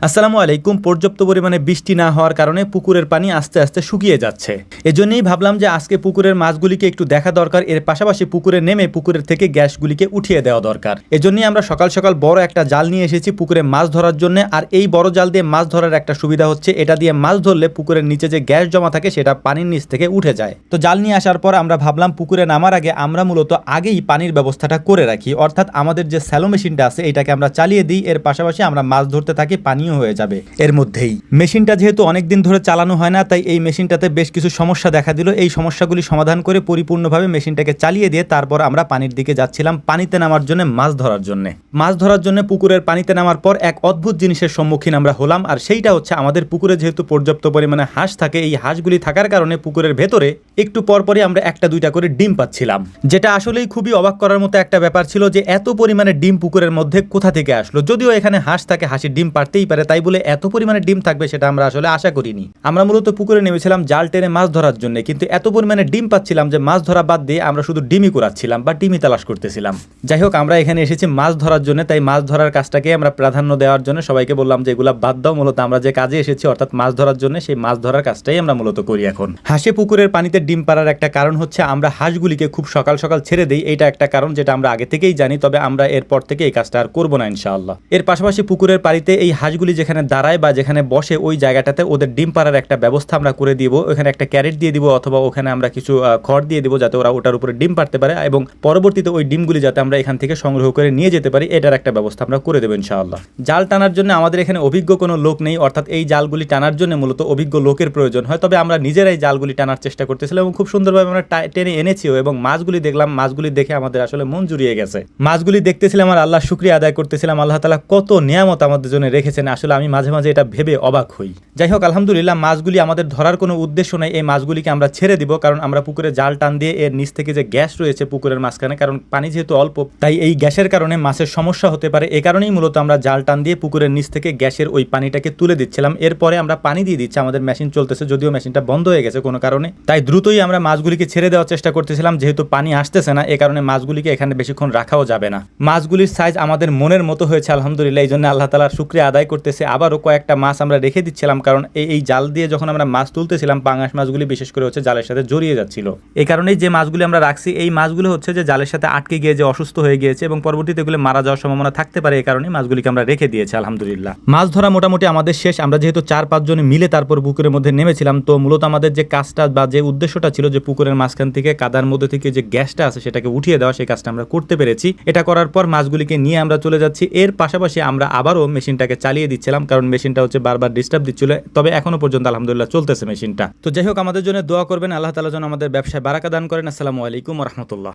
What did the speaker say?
আসসালামু আলাইকুম। পর্যাপ্ত পরিমাণে বৃষ্টি না হওয়ার কারণে পুকুরের পানি আস্তে আস্তে শুকিয়ে যাচ্ছে। এজন্যই ভাবলাম যে আজকে পুকুরের মাছগুলিকে একটু দেখা দরকার, এর পাশাপাশি পুকুরে নেমে পুকুরের থেকে গ্যাসগুলিকে উঠিয়ে দেওয়া দরকার। এজন্যই আমরা সকাল সকাল বড় একটা জাল নিয়ে এসেছি পুকুরে মাছ ধরার জন্য। আর এই বড় জাল দিয়ে মাছ ধরার একটা সুবিধা হচ্ছে, এটা দিয়ে মাছ ধরলে পুকুরের নিচে যে গ্যাস জমা থাকে সেটা পানির নিচ থেকে উঠে যায়। তো জাল নিয়ে আসার পর আমরা ভাবলাম পুকুরে নামার আগে আমরা মূলত আগেই পানির ব্যবস্থাটা করে রাখি, অর্থাৎ আমাদের যে স্যালো মেশিনটা আছে এটাকে আমরা চালিয়ে দিই, এর পাশাপাশি আমরা মাছ ধরতে থাকি, পানিও হয়ে যাবে এর মধ্যেই। মেশিনটা যেহেতু অনেকদিন ধরে চালানো হয় না, তাই এই মেশিনটাতে বেশ কিছু সমস্যা দেখা দিল। এই সমস্যাগুলি সমাধান করে পরিপূর্ণভাবে মেশিনটাকে চালিয়ে দিয়ে তারপর আমরা পানির দিকে যাচ্ছিলাম পানিতে নামার জন্য, মাছ ধরার জন্য। মাছ ধরার জন্য পুকুরের পানিতে নামার পর এক অদ্ভুত জিনিসের সম্মুখীন আমরা হলাম, আর সেইটা হচ্ছে আমাদের পুকুরে যেহেতু পর্যাপ্ত পরিমাণে হাঁস থাকে, এই হাঁসগুলি থাকার কারণে পুকুরের ভেতরে একটু পরপরই আমরা একটা দুইটা করে ডিম পাচ্ছিলাম, যেটা আসলেই খুবই অবাক করার মতো একটা ব্যাপার ছিল যে এত পরিমাণে ডিম পুকুরের মধ্যে কোথা থেকে আসলো। যদিও এখানে হাঁস থাকে, হাঁসের ডিম পারতেই পারে, তাই বলে এত পরিমাণে ডিম থাকবে সেটা আমরা আসলে আশা করিনি। আমরা মূলত পুকুরে নেমেছিলাম জাল টেনে মাছ ধরার জন্য, কিন্তু এত পরিমাণে ডিম পাচ্ছিলাম যে মাছ ধরা বাদ দিয়ে আমরা শুধু ডিমই কুড়াচ্ছিলাম বা ডিমই তালাশ করতেছিলাম। যাই হোক, আমরা এখানে এসেছি মাছ ধরার জন্য, তাই মাছ ধরার কাজটাকে আমরা প্রাধান্য দেওয়ার জন্য সবাইকে বললাম যে এগুলা বাদ দাও, মূলত আমরা যে কাজে এসেছি অর্থাৎ মাছ ধরার জন্য, সেই মাছ ধরার কাজটাই আমরা মূলত করি এখন। হাঁসে পুকুরের পানিতে ডিম পাড়ার একটা কারণ হচ্ছে আমরা হাঁসগুলিকে খুব সকাল সকাল ছেড়ে দিই, এইটা একটা কারণ যেটা আমরা আগে থেকেই জানি, তবে আমরা এরপর থেকে এই কাজটা আর করবো না ইনশাআল্লাহ। এর পাশাপাশি পুকুরের পানিতে এই হাঁসগুলি যেখানে দাঁড়ায় বা যেখানে বসে ওই জায়গাটাতে ওদের ডিম পাড়ার একটা ব্যবস্থা আমরা করে দিব। ওখানে একটা ক্যারেট দিয়ে দিব অথবা ওখানে আমরা কিছু খড় দিয়ে দিব যাতে ওরা ওটার উপরে ডিম পাড়তে পারে, এবং পরবর্তীতে ওই ডিমগুলি যাতে আমরা এখান থেকে সংগ্রহ করে নিয়ে যেতে পারি, এটার একটা ব্যবস্থা আমরা করে দেবো ইনশাআল্লাহ। জাল টানার জন্য আমাদের এখানে অভিজ্ঞ কোনো লোক নেই, অর্থাৎ এই জালগুলি টানার জন্য মূলত অভিজ্ঞ লোকের প্রয়োজন হয়, তবে আমরা নিজেরাই জালগুলি টানার চেষ্টা করতেছিলাম এবং খুব সুন্দরভাবে আমরা টেনে এনেছিও। এবং মাছগুলি দেখলাম, মাছগুলি দেখে আমাদের আসলে মন জুড়িয়ে গেছে। মাছগুলি দেখতেছিলাম আর আল্লাহ শুকরিয়া আদায় করতেছিলাম, আল্লাহ তাআলা কত নিয়ামত আমাদের জন্য রেখেছেন। আসলে আমি মাঝে মাঝে এটা ভেবে অবাক হই। যাই হোক, আলহামদুলিল্লাহ, মাছগুলি আমাদের ধরার কোনো উদ্দেশ্য নেই, এই মাছগুলিকে আমরা ছেড়ে দিব, কারণ আমরা পুকুরে জাল টান দিয়ে এর নিচ থেকে যে গ্যাস রয়েছে পুকুরের মাঝখানে, কারণ পানি যেহেতু অল্প, তাই এই গ্যাসের কারণে মাছের সমস্যা হতে পারে। এ কারণেই মূলত আমরা জাল টান দিয়ে পুকুরের নিচ থেকে গ্যাসের ওই পানিটাকে তুলে দিচ্ছিলাম। এরপরে আমরা পানি দিয়ে দিচ্ছি, আমাদের মেশিন চলতেছে, যদিও মেশিনটা বন্ধ হয়ে গেছে কোনো কারণে, তাই দ্রুতই আমরা মাছগুলিকে ছেড়ে দেওয়ার চেষ্টা করতেছিলাম, যেহেতু পানি আসতেছে না, এ কারণে মাছগুলিকে এখানে বেশিক্ষণ রাখাও যাবে না। মাছগুলির সাইজ আমাদের মনের মতো হয়েছে আলহামদুলিল্লাহ, এই জন্য আল্লাহ তাআলার শুকরিয়া আদায় করতেছে। আবারও কয়েকটা মাছ আমরা রেখে দিচ্ছিলাম, কারণ এই জাল দিয়ে যখন আমরা মাছ তুলতেছিলাম, পাঙাশ মাছগুলি বিশেষ করে হচ্ছে জালের সাথে জড়িয়ে যাচ্ছিল। এই কারণেই যে মাছগুলি আমরা রাখছি, এই মাছগুলো হচ্ছে যে জালের সাথে আটকে গিয়ে যে অসুস্থ হয়ে গিয়েছে এবং পরবর্তীতে এগুলো মারা যাওয়ার সম্ভাবনা থাকতে পারে, এই কারণে মাছগুলিকে আমরা রেখে দিয়েছি আলহামদুলিল্লাহ। মাছ ধরা মোটামুটি আমাদের শেষ। আমরা যেহেতু 4-5 জন মিলে তারপর পুকুরের মধ্যে নেমেছিলাম, তো মূলত আমাদের যে কাজটা বা যে উদ্দেশ্যটা ছিল যে পুকুরের মাঝখান থেকে কাদার মধ্যে থেকে যে গ্যাসটা আছে সেটাকে উঠিয়ে দেওয়া, সেই কাজটা আমরা করতে পেরেছি। এটা করার পর মাছগুলিকে নিয়ে আমরা চলে যাচ্ছি। এর পাশাপাশি আমরা আবারও মেশিনটাকে চালিয়ে দিচ্ছিলাম, কারণ মেশিনটা হচ্ছে বারবার ডিস্টার্ব দিচ্ছিল, তবে এখনো পর্যন্ত আলহামদুলিল্লাহ চলতেছে মেশিনটা। তো যাই হোক, আমাদের জন্য দোয়া করবেন, আল্লাহ তাআলা যেন আমাদের ব্যবসায় বারাকা দান করেন। আসসালামু আলাইকুম ওয়া রাহমাতুল্লাহ।